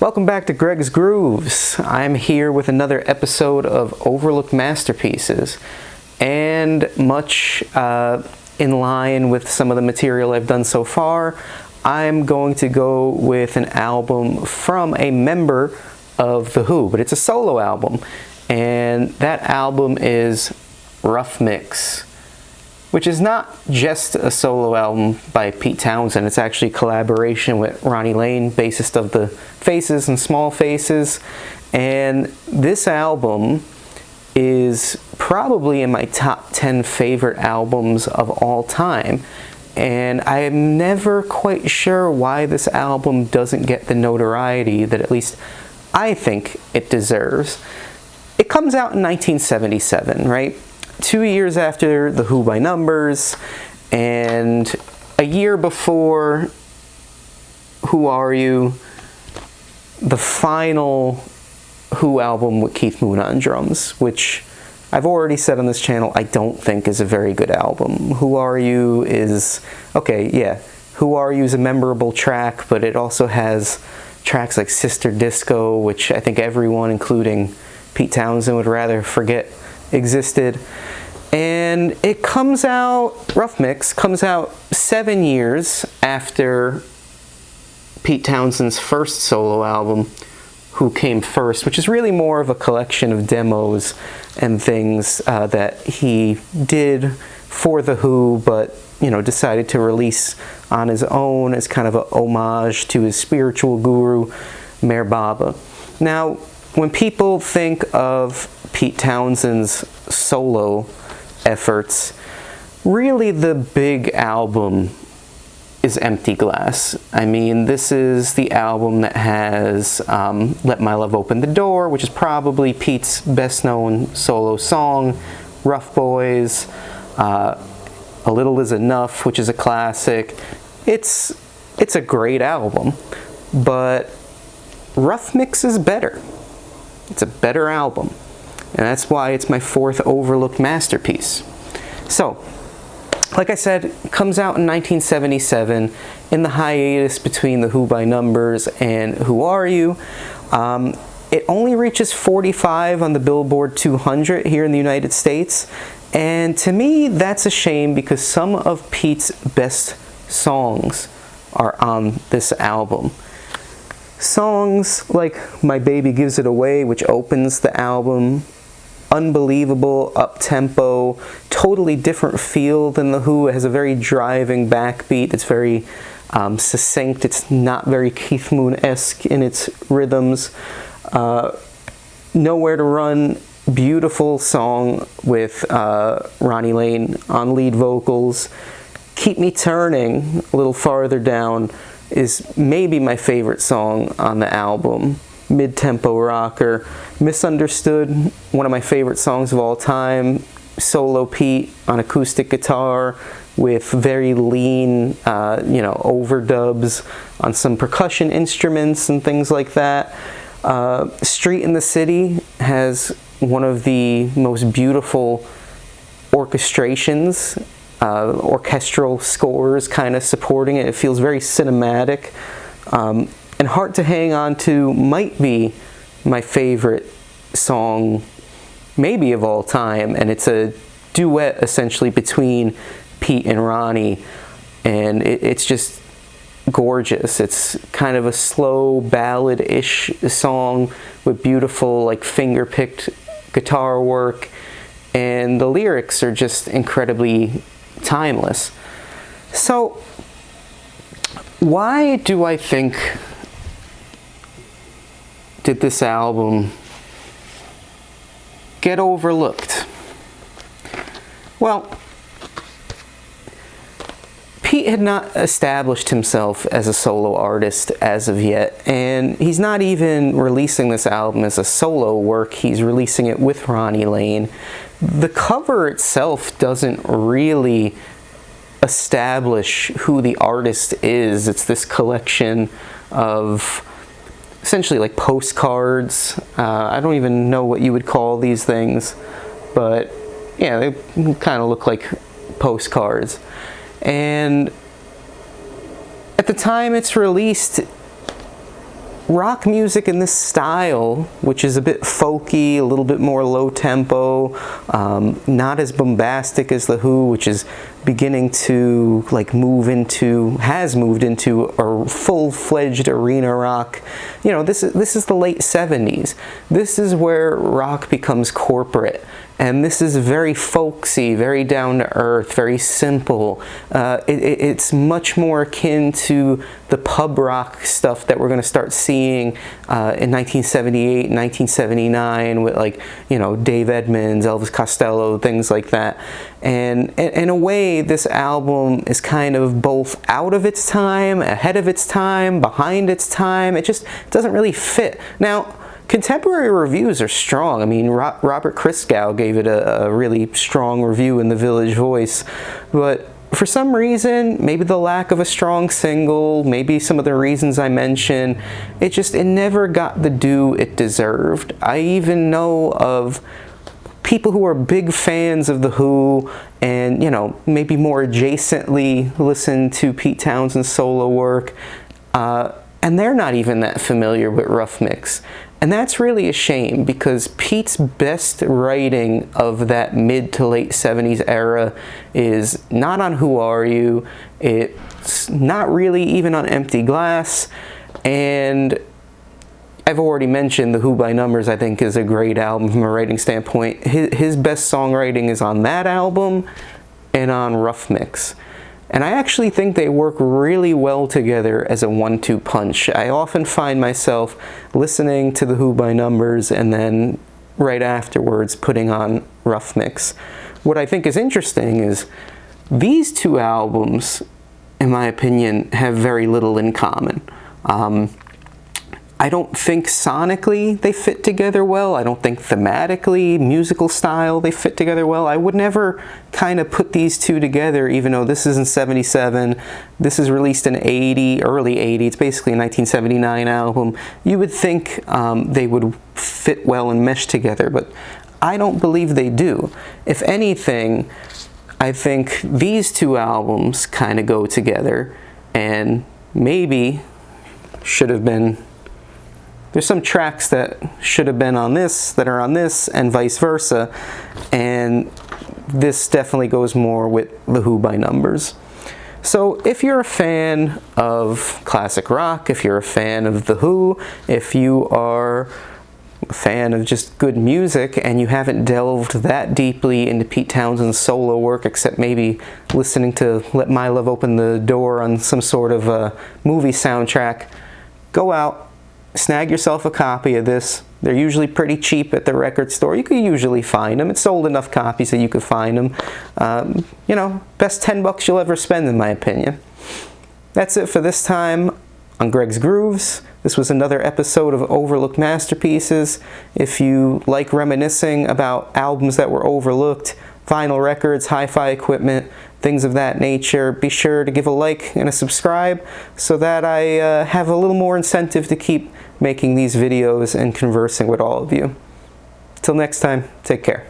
Welcome back to Greg's Grooves. I'm here with another episode of Overlooked Masterpieces, and much in line with some of the material I've done so far, I'm going to go with an album from a member of The Who, but it's a solo album, and that album is Rough Mix, which is not just a solo album by Pete Townshend. It's actually a collaboration with Ronnie Lane, bassist of the Faces and Small Faces. And this album is probably in my top 10 favorite albums of all time. And I'm never quite sure why this album doesn't get the notoriety that at least I think it deserves. It comes out in 1977, right? 2 years after The Who by Numbers, and a year before Who Are You, the final Who album with Keith Moon on drums, which I've already said on this channel I don't think is a very good album. Who Are You is, okay, yeah, Who Are You is a memorable track, but it also has tracks like Sister Disco, which I think everyone, including Pete Townshend, would rather forget existed. And it comes out, Rough Mix comes out 7 years after Pete Townshend's first solo album, Who Came First, which is really more of a collection of demos and things that he did for The Who, but decided to release on his own as kind of a homage to his spiritual guru, Meher Baba. Now, when people think of Pete Townshend's solo efforts, really the big album is Empty Glass. I mean, this is the album that has Let My Love Open the Door, which is probably Pete's best known solo song, Rough Boys, A Little Is Enough, which is a classic. It's a great album, but Rough Mix is better. It's a better album, and that's why it's my fourth overlooked masterpiece. So, like I said, it comes out in 1977 in the hiatus between The Who by Numbers and Who Are You. It only reaches 45 on the Billboard 200 here in the United States, and to me that's a shame because some of Pete's best songs are on this album. Songs like My Baby Gives It Away, which opens the album, unbelievable, up-tempo, totally different feel than The Who. It has a very driving backbeat. It's very succinct. It's not very Keith Moon-esque in its rhythms. Nowhere to Run, beautiful song with Ronnie Lane on lead vocals. Keep Me Turning, a little farther down, is maybe my favorite song on the album. Mid-tempo rocker. Misunderstood, one of my favorite songs of all time. Solo Pete on acoustic guitar with very lean, overdubs on some percussion instruments and things like that. Street in the City has one of the most beautiful orchestrations, orchestral scores kind of supporting it. It feels very cinematic. And Hard to Hang On To might be my favorite song, maybe of all time, and it's a duet essentially between Pete and Ronnie, and it's just gorgeous. It's kind of a slow ballad-ish song with beautiful finger-picked guitar work, and the lyrics are just incredibly timeless. So why do I think did this album get overlooked? Well, Pete had not established himself as a solo artist as of yet, and he's not even releasing this album as a solo work. He's releasing it with Ronnie Lane. The cover itself doesn't really establish who the artist is. It's this collection of essentially like postcards. I don't even know what you would call these things, but yeah, they kind of look like postcards. And at the time it's released, rock music in this style, which is a bit folky, a little bit more low tempo, not as bombastic as The Who, which is beginning to like has moved into a full-fledged arena rock. You know, this is the late 70s. This is where rock becomes corporate. And this is very folksy, very down to earth, very simple. It's much more akin to the pub rock stuff that we're going to start seeing in 1978, 1979 with, like, you know, Dave Edmunds, Elvis Costello, things like that. And in a way, this album is kind of both out of its time, ahead of its time, behind its time. It just doesn't really fit. Now, contemporary reviews are strong. I mean, Robert Christgau gave it a really strong review in the Village Voice, but for some reason, maybe the lack of a strong single, maybe some of the reasons I mentioned, it never got the due it deserved. I even know of people who are big fans of The Who and, you know, maybe more adjacently listen to Pete Townshend's solo work, and they're not even that familiar with Rough Mix. And that's really a shame, because Pete's best writing of that mid to late 70s era is not on Who Are You, it's not really even on Empty Glass, and I've already mentioned The Who by Numbers, I think, is a great album from a writing standpoint. His best songwriting is on that album and on Rough Mix. And I actually think they work really well together as a 1-2 punch. I often find myself listening to The Who by Numbers and then right afterwards putting on Rough Mix. What I think is interesting is these two albums, in my opinion, have very little in common. I don't think sonically they fit together well. I don't think thematically, musical style, they fit together well. I would never kind of put these two together, even though this is in 77, this is released in 80, early 80. It's basically a 1979 album. You would think they would fit well and mesh together, but I don't believe they do. If anything, I think these two albums kind of go together, and maybe should have been... There's some tracks that should have been on this that are on this, and vice versa, and this definitely goes more with The Who by Numbers. So if you're a fan of classic rock, if you're a fan of The Who, if you are a fan of just good music and you haven't delved that deeply into Pete Townshend's solo work, except maybe listening to Let My Love Open the Door on some sort of a movie soundtrack, go out, snag yourself a copy of this. They're usually pretty cheap at the record store. You can usually find them. It's sold enough copies that you could find them. You know, best 10 bucks you'll ever spend, in my opinion. That's it for this time on Greg's Grooves. This was another episode of Overlooked Masterpieces. If you like reminiscing about albums that were overlooked, vinyl records, hi-fi equipment, things of that nature, be sure to give a like and a subscribe so that I have a little more incentive to keep making these videos and conversing with all of you. Till next time, take care.